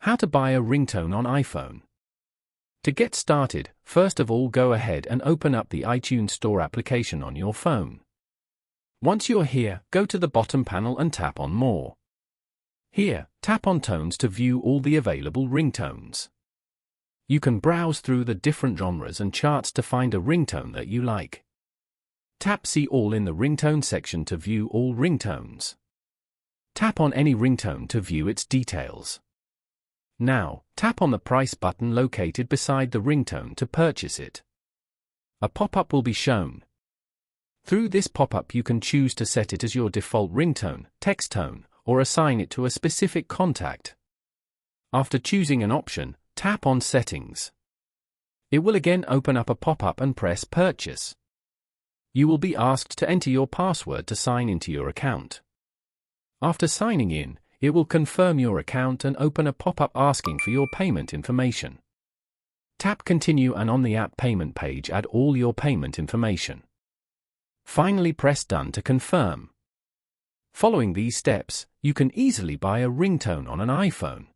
How to buy a ringtone on iPhone. To get started, first of all go ahead and open up the iTunes Store application on your phone. Once you're here, go to the bottom panel and tap on More. Here, tap on Tones to view all the available ringtones. You can browse through the different genres and charts to find a ringtone that you like. Tap See All in the ringtone section to view all ringtones. Tap on any ringtone to view its details. Now, tap on the price button located beside the ringtone to purchase it. A pop-up will be shown. Through this pop-up you can choose to set it as your default ringtone, text tone, or assign it to a specific contact. After choosing an option, tap on Settings. It will again open up a pop-up and press Purchase. You will be asked to enter your password to sign into your account. After signing in, it will confirm your account and open a pop-up asking for your payment information. Tap Continue and on the app payment page add all your payment information. Finally press Done to confirm. Following these steps, you can easily buy a ringtone on an iPhone.